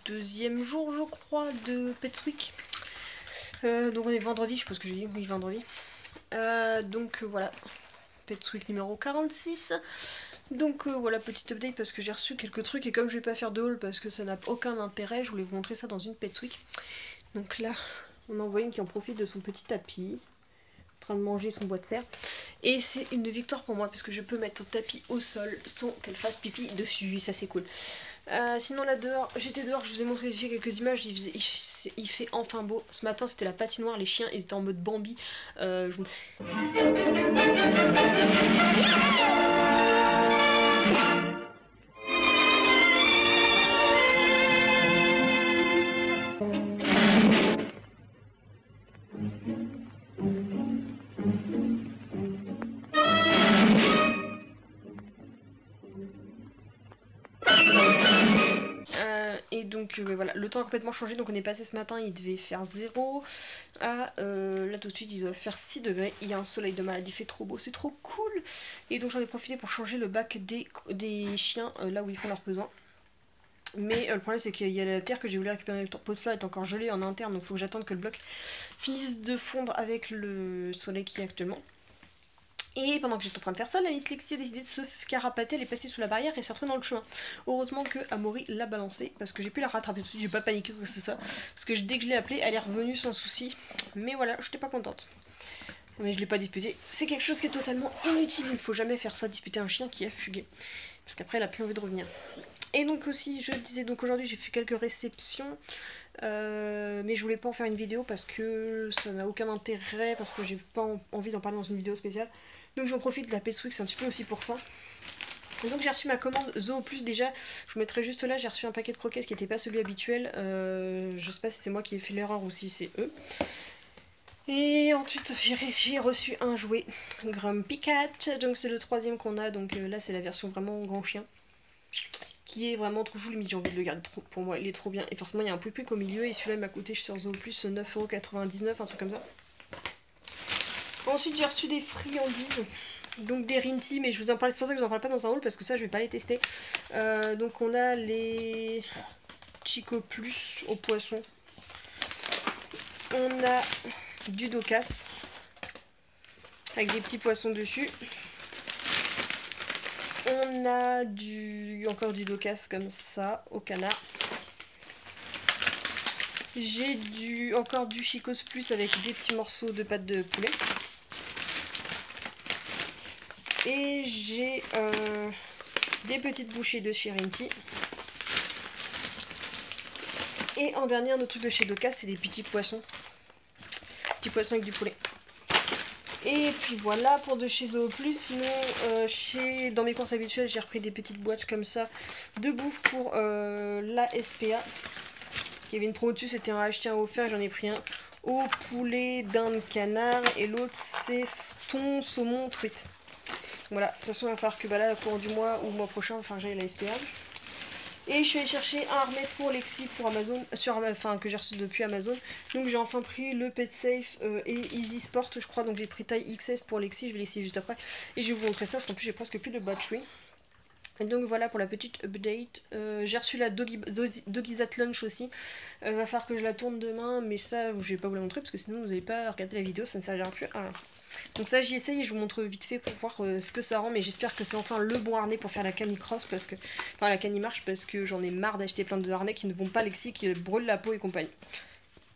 deuxième jour je crois de Pets Week. Donc on est vendredi, je suppose que j'ai dit, oui vendredi. Donc voilà, Pets Week numéro 46. Donc voilà, petite update parce que j'ai reçu quelques trucs et comme je vais pas faire de haul parce que ça n'a aucun intérêt, je voulais vous montrer ça dans une Pets Week. Donc là, on en voit une qui en profite de son petit tapis, en train de manger son bois de serre. Et c'est une victoire pour moi parce que je peux mettre le tapis au sol sans qu'elle fasse pipi dessus, ça c'est cool. Sinon là dehors, j'étais dehors, je vous ai montré quelques images, il fait enfin beau. Ce matin c'était la patinoire, les chiens ils étaient en mode Bambi. Et donc voilà, le temps a complètement changé, donc on est passé ce matin, il devait faire 0 à là tout de suite il doit faire 6 degrés, il y a un soleil de malade, il fait trop beau, c'est trop cool. Et donc j'en ai profité pour changer le bac des chiens là où ils font leurs besoins. Mais le problème c'est qu'il y a la terre que j'ai voulu récupérer avec le pot de fleurs est encore gelée en interne, donc il faut que j'attende que le bloc finisse de fondre avec le soleil qui est actuellement. Et pendant que j'étais en train de faire ça, la Miss Lexi a décidé de se carapater, elle est passée sous la barrière et s'est retrouvée dans le chemin. Heureusement que Amaury l'a balancée, parce que j'ai pu la rattraper tout de suite, j'ai pas paniqué ou quoi que ce soit. Parce que dès que je l'ai appelée, elle est revenue sans souci. Mais voilà, j'étais pas contente. Mais je l'ai pas disputé. C'est quelque chose qui est totalement inutile, il ne faut jamais faire ça, disputer un chien qui a fugué. Parce qu'après elle a plus envie de revenir. Et donc aussi, je disais, donc aujourd'hui j'ai fait quelques réceptions. Mais je voulais pas en faire une vidéo parce que ça n'a aucun intérêt, parce que j'ai pas envie d'en parler dans une vidéo spéciale. Donc j'en profite de la Pets Week, c'est un petit peu aussi pour ça. Et donc j'ai reçu ma commande Zoo Plus déjà, je vous mettrai juste là, j'ai reçu un paquet de croquettes qui n'était pas celui habituel. Je sais pas si c'est moi qui ai fait l'erreur ou si c'est eux. Et ensuite j'ai reçu un jouet Grumpy Cat, donc c'est le troisième qu'on a, donc là c'est la version vraiment grand chien. Qui est vraiment trop chou, limite j'ai envie de le garder pour moi, il est trop bien. Et forcément il y a un pouic au milieu et celui-là il m'a coûté sur Zoo Plus 9,99€, un truc comme ça. Ensuite j'ai reçu des friandises, donc des Rinty, mais je vous en parle, c'est pour ça que je vous en parle pas dans un haul parce que ça je vais pas les tester. Donc on a les Chico Plus au poisson, on a du Docas avec des petits poissons dessus. On a encore du Docas comme ça au canard. J'ai encore du Chicos Plus avec des petits morceaux de pâte de poulet. Et j'ai des petites bouchées de chez Rinty. Et en dernier, un autre truc de chez Docas, c'est des petits poissons. Petits poissons avec du poulet. Et puis voilà pour de chez Zoo Plus. Sinon, dans mes courses habituelles, j'ai repris des petites boîtes comme ça de bouffe pour la SPA. Parce qu'il y avait une promo dessus, c'était un acheté un offert, j'en ai pris un au poulet, dinde, canard. Et l'autre, c'est thon, saumon, truite. Voilà, de toute façon, il va falloir que là, au courant du mois ou le mois prochain, enfin, j'aille à la SPA. Et je suis allée chercher un harnais pour Lexi pour Amazon, que j'ai reçu depuis Amazon. Donc j'ai enfin pris le Pet Safe et Easy Sport, je crois. Donc j'ai pris taille XS pour Lexi, je vais l'essayer juste après. Et je vais vous montrer ça parce qu'en plus j'ai presque plus de batterie. Et donc voilà pour la petite update. J'ai reçu la Doggy's Lunch aussi. Va falloir que je la tourne demain, mais ça je vais pas vous la montrer parce que sinon vous n'allez pas regarder la vidéo, ça ne servira plus à rien. Donc ça j'y essaye et je vous montre vite fait pour voir ce que ça rend, mais j'espère que c'est enfin le bon harnais pour faire la canicross parce que. Enfin la canimarche parce que j'en ai marre d'acheter plein de harnais qui ne vont pas Lexi, qui brûlent la peau et compagnie.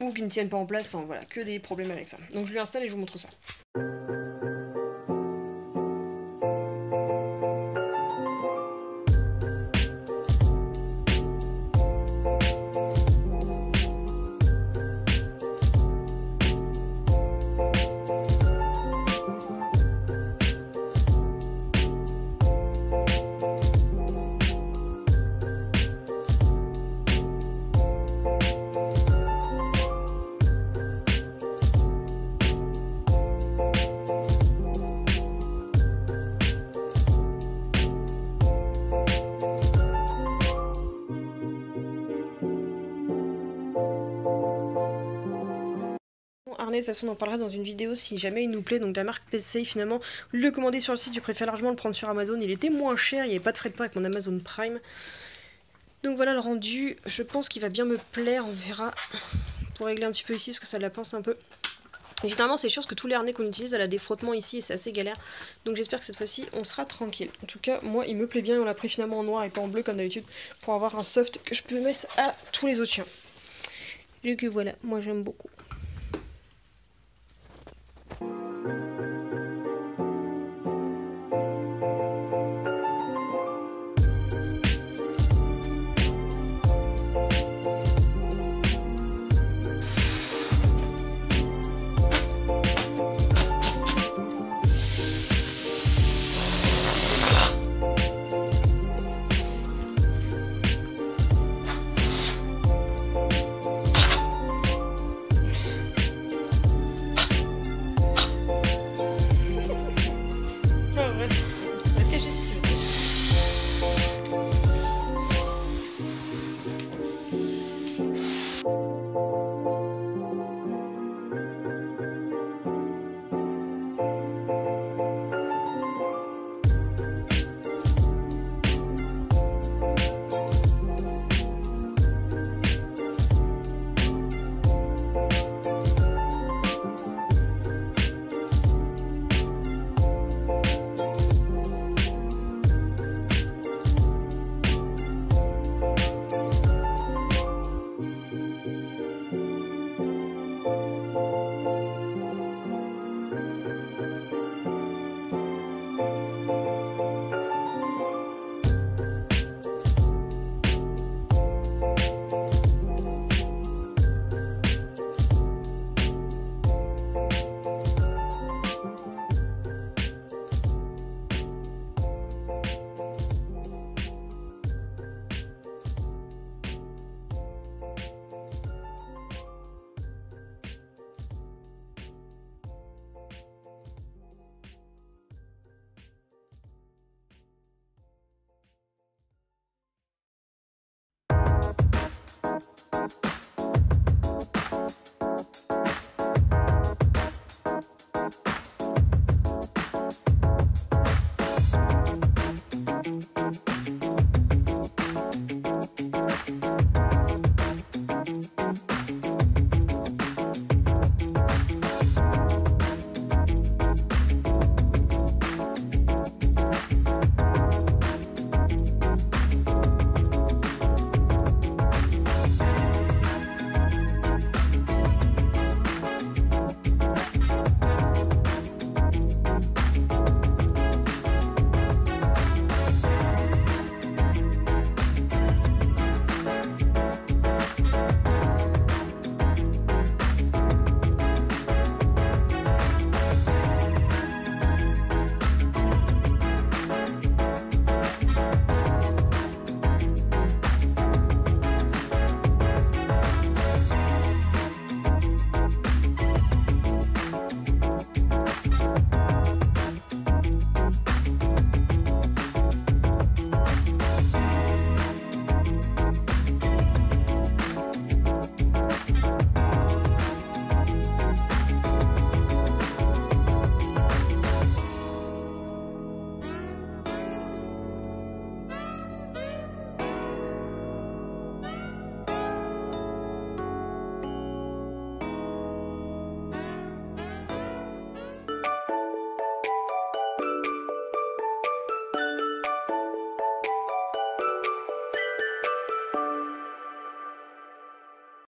Ou qui ne tiennent pas en place, enfin voilà, que des problèmes avec ça. Donc je l'installe et je vous montre ça. Harnais, de toute façon on en parlera dans une vidéo si jamais il nous plaît, donc la marque PSA finalement, le commander sur le site, je préfère largement le prendre sur Amazon, il était moins cher, il n'y avait pas de frais de port avec mon Amazon Prime. Donc voilà le rendu, je pense qu'il va bien me plaire, on verra. Pour régler un petit peu ici parce que ça la pince un peu. Et finalement c'est sûr que tous les harnais qu'on utilise elle a des frottements ici et c'est assez galère. Donc j'espère que cette fois-ci on sera tranquille. En tout cas moi il me plaît bien, on l'a pris finalement en noir et pas en bleu comme d'habitude pour avoir un soft que je peux mettre à tous les autres chiens. Et que voilà, moi j'aime beaucoup.